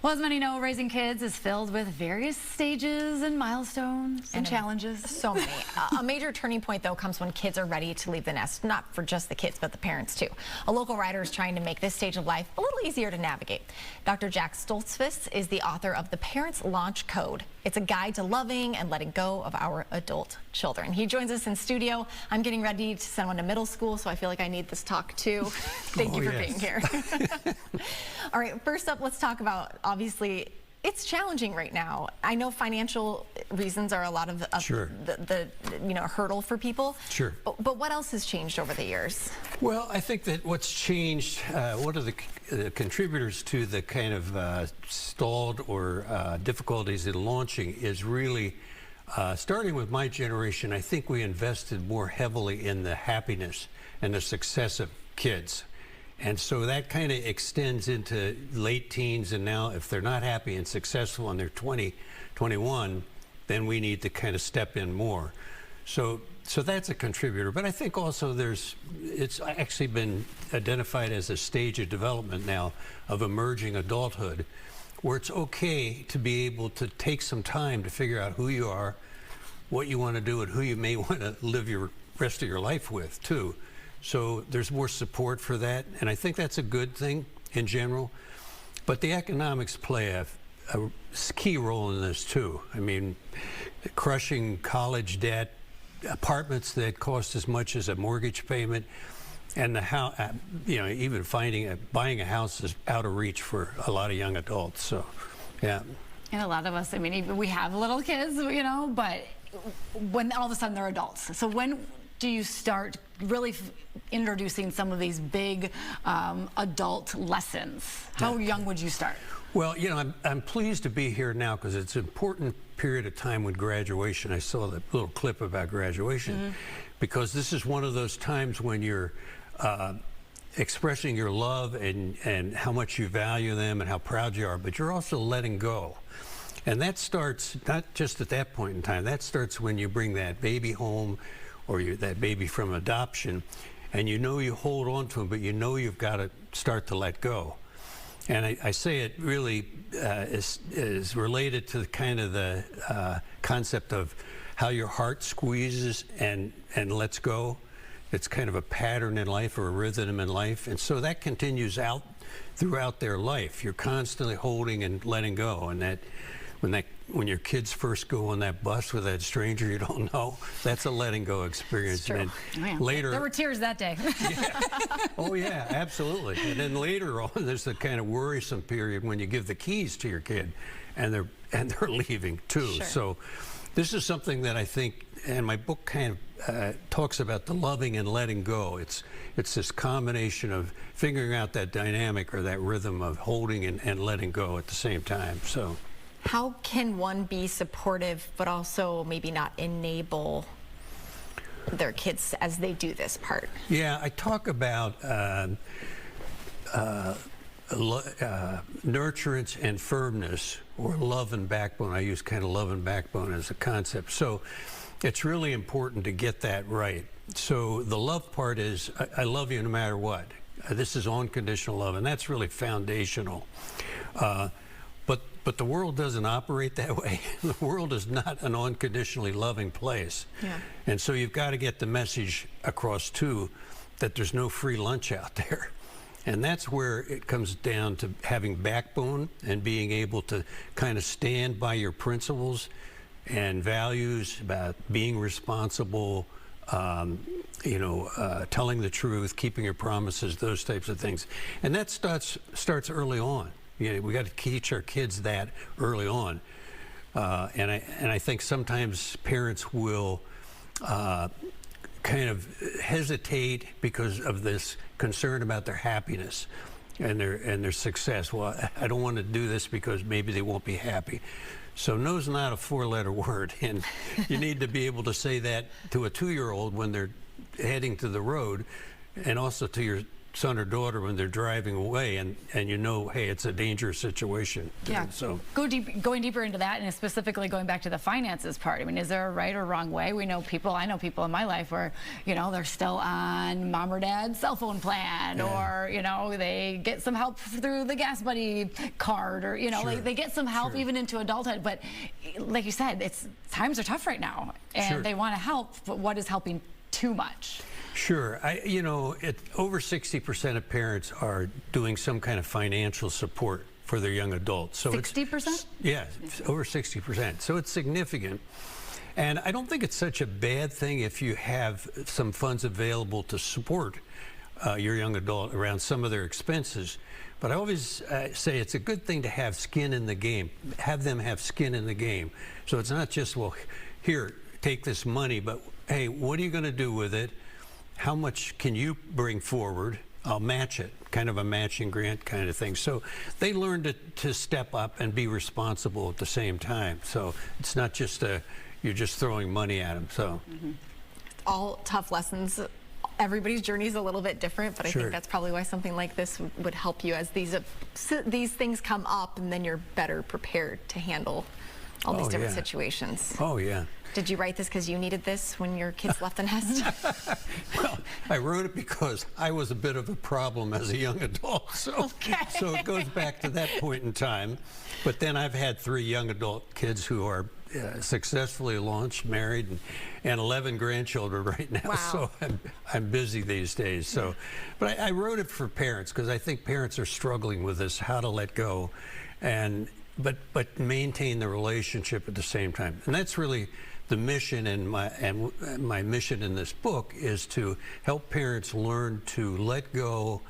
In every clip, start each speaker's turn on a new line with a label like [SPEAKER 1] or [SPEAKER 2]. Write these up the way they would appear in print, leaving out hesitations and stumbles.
[SPEAKER 1] Well, as many know, raising kids is filled with various stages and milestones and challenges.
[SPEAKER 2] So many. A major turning point, though, comes when kids are ready to leave the nest, not for just the kids, but the parents, too. A local writer is trying to make this stage of life a little easier to navigate. Dr. Jack Stoltzfus is the author of The Parent's Launch Code. It's a guide to loving and letting go of our adult children. He joins us in studio. I'm getting ready to send one to middle school, so I feel like I need this talk, too. Thank you for being here. All right, first up, let's talk about, obviously, it's challenging right now. I know financial reasons are a lot of the hurdle for people.
[SPEAKER 3] Sure.
[SPEAKER 2] But what else has changed over the years?
[SPEAKER 3] Well, I think that what's changed, one of the contributors to the kind of stalled or difficulties in launching is really, starting with my generation, I think we invested more heavily in the happiness and the success of kids. And so that kind of extends into late teens, and now if they're not happy and successful and they're 20, 21, then we need to kind of step in more. So that's a contributor. But I think also it's actually been identified as a stage of development now of emerging adulthood, where it's okay to be able to take some time to figure out who you are, what you want to do, and who you may want to live your rest of your life with, too. So there's more support for that, and I think that's a good thing in general. But the economics play a key role in this too. I mean, crushing college debt, apartments that cost as much as a mortgage payment, and even buying a house is out of reach for a lot of young adults. So, yeah.
[SPEAKER 1] And a lot of us, I mean, even we have little kids, but when all of a sudden they're adults. So when do you start really introducing some of these big adult lessons? How young would you start?
[SPEAKER 3] Well, I'm pleased to be here now because it's an important period of time with graduation. I saw the little clip about graduation, because this is one of those times when you're expressing your love and how much you value them and how proud you are, but you're also letting go. And that starts not just at that point in time, that starts when you bring that baby home, or that baby from adoption, and you hold on to them, but you've got to start to let go. And I say it really is related to kind of the concept of how your heart squeezes and lets go. It's kind of a pattern in life, or a rhythm in life, and so that continues out throughout their life. You're constantly holding and letting go, and when your kids first go on that bus with that stranger you don't know, that's a letting go experience.
[SPEAKER 1] And later, there were tears that day.
[SPEAKER 3] Yeah. Oh yeah, absolutely. And then later on, there's the kind of worrisome period when you give the keys to your kid, and they're leaving too.
[SPEAKER 1] Sure.
[SPEAKER 3] So this is something that I think, and my book kind of talks about the loving and letting go. It's this combination of figuring out that dynamic or that rhythm of holding and letting go at the same time. So.
[SPEAKER 2] How can one be supportive but also maybe not enable their kids as they do this part?
[SPEAKER 3] Yeah, I talk about nurturance and firmness, or love and backbone. I use kind of love and backbone as a concept. So it's really important to get that right. So the love part is, I love you no matter what. This is unconditional love, and that's really foundational. But the world doesn't operate that way. The world is not an unconditionally loving place.
[SPEAKER 2] Yeah.
[SPEAKER 3] And so you've got to get the message across too, that there's no free lunch out there. And that's where it comes down to having backbone and being able to kind of stand by your principles and values about being responsible, telling the truth, keeping your promises, those types of things. And that starts early on. We got to teach our kids that early on, and I think sometimes parents will kind of hesitate because of this concern about their happiness and their success. Well, I don't want to do this because maybe they won't be happy. So no's not a four-letter word, and you need to be able to say that to a 2-year-old when they're heading to the road, and also to your son or daughter when they're driving away, and you know, hey, it's a dangerous situation.
[SPEAKER 1] Yeah.
[SPEAKER 3] So
[SPEAKER 1] Going deeper into that, and specifically going back to the finances part. I mean, is there a right or wrong way? I know people in my life where, you know, they're still on mom or dad's cell phone plan, or, you know, they get some help through the Gas Buddy card, or, you know, like they get some help even into adulthood. But like you said, times are tough right now, and they want to help, but what is helping too much?
[SPEAKER 3] Sure. You know, over 60% of parents are doing some kind of financial support for their young adults. So
[SPEAKER 1] 60%?
[SPEAKER 3] Yeah, over 60%. So it's significant. And I don't think it's such a bad thing if you have some funds available to support your young adult around some of their expenses. But I always say it's a good thing to have skin in the game, have them have skin in the game. So it's not just, well, here, take this money, but hey, what are you going to do with it? How much can you bring forward? I'll match it, kind of a matching grant kind of thing. So they learn to step up and be responsible at the same time. So it's not just you're just throwing money at them. So
[SPEAKER 2] all tough lessons. Everybody's journey is a little bit different, but I think that's probably why something like this would help you as these things come up, and then you're better prepared to handle all these different situations.
[SPEAKER 3] Oh, yeah.
[SPEAKER 2] Did you write this because you needed this when your kids left the nest?
[SPEAKER 3] Well, I wrote it because I was a bit of a problem as a young adult. So, so it goes back to that point in time. But then I've had 3 young adult kids who are successfully launched, married, and 11 grandchildren right now.
[SPEAKER 2] Wow.
[SPEAKER 3] So I'm busy these days. So, but I wrote it for parents because I think parents are struggling with this, how to let go, but maintain the relationship at the same time. And that's really the mission, and my mission in this book is to help parents learn to let go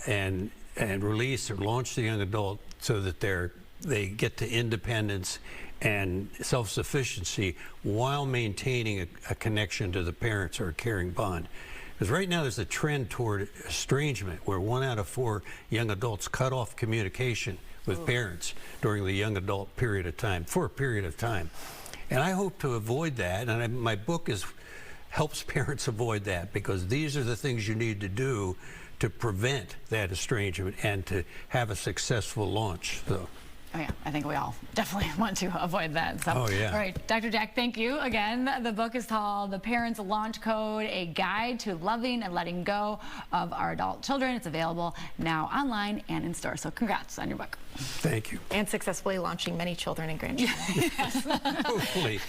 [SPEAKER 3] and release or launch the young adult so that they get to independence and self-sufficiency while maintaining a connection to the parents or a caring bond. Because right now there's a trend toward estrangement where 1 out of 4 young adults cut off communication with parents during the young adult period of time, for a period of time. And I hope to avoid that, and my book helps parents avoid that, because these are the things you need to do to prevent that estrangement and to have a successful launch. So.
[SPEAKER 1] Oh yeah, I think we all definitely want to avoid that. So,
[SPEAKER 3] oh yeah.
[SPEAKER 1] All right, Dr. Jack, thank you again. The book is called The Parents Launch Code, A Guide to Loving and Letting Go of Our Adult Children. It's available now online and in store. So congrats on your book.
[SPEAKER 3] Thank you.
[SPEAKER 2] And successfully launching many children and grandchildren.
[SPEAKER 3] Hopefully.